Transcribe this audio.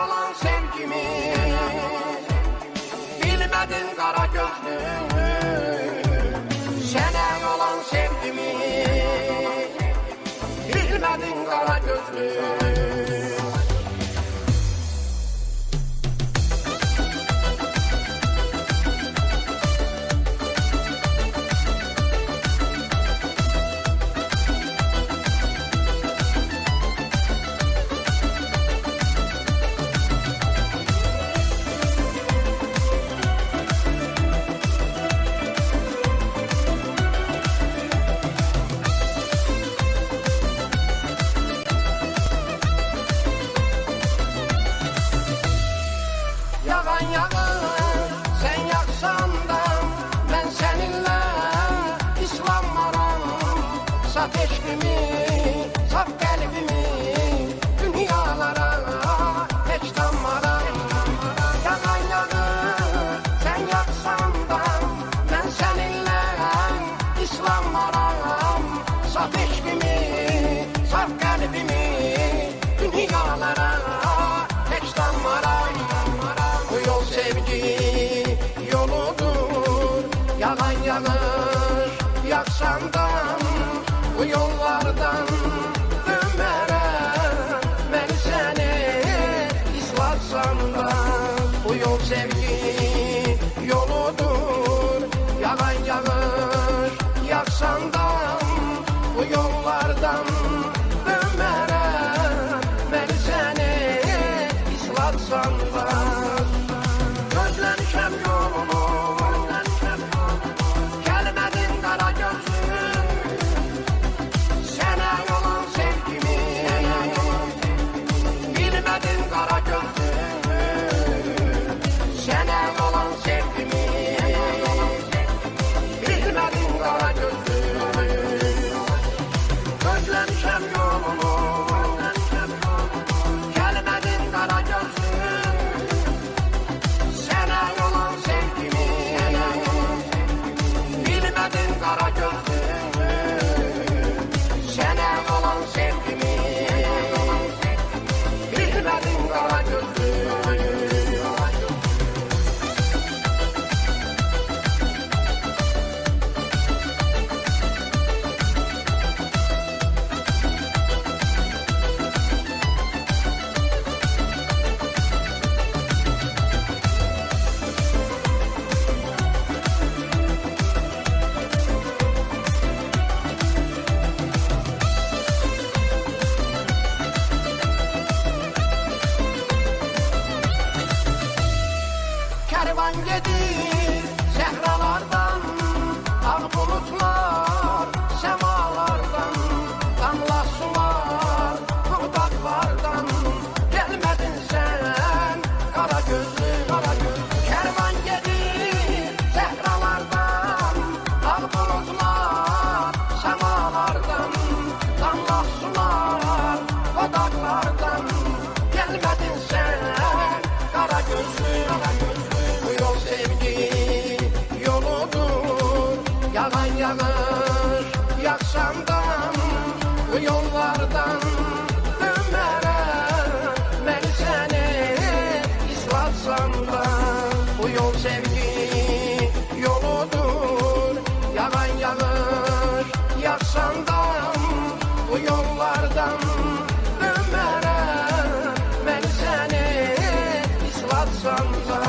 olan sevgimi bilmedin kara gözlüm. Sana olan sevgimi bilmedin kara gözlüm. Yalan yağır, sen yaksan da ben seninle islanmaram. Saf eşkimi, saf kalbimi dünyalara hiç tanmaram. Yalan yağır, sen yaksan da ben seninle islanmaram. Saf eşkimi, saf kalbimi dünyalara hiç tanmaram. Bu yol sevgi yoludur, yalan yağır yaksandan. Bu yollardan dönmerem ben seni islatsam da. Bu yol sevgi yoludur, yalan yağır yaksandan. Bu yollardan dönmerem ben seni islatsam da. Gözlenişem yolunu, gelmedin kara gözlüm. Sana olan sevgimi bilmedin kara gözlüm. Sana olan sevgimi bilmedin kara gözlüm. Gözlenişem yolunu, gelmedin kara gözlüm. Sana olan sevgimi bilmedin kara gözlüm. Sana olan sevgimi bilmedin kara gözlüm. Kervan gedir sehralardan, ağ bulutlar semalardan. Damla sular dudaklardan, gelmedin sen kara gözlü, kara gözlü. Kervan gedir sehralardan, ağ bulutlar semalardan. Damla sular dudaklardan, gelmedin sen kara gözlü, kara gözlü. Bu yol sevgi yoludur, yalan yağır yaksandan. Bu yollardan dönmerem ben seni islatsam da. Bu yol sevgi yoludur, yalan yağır yaksandan. Bu yollardan dönmerem ben seni islatsam da.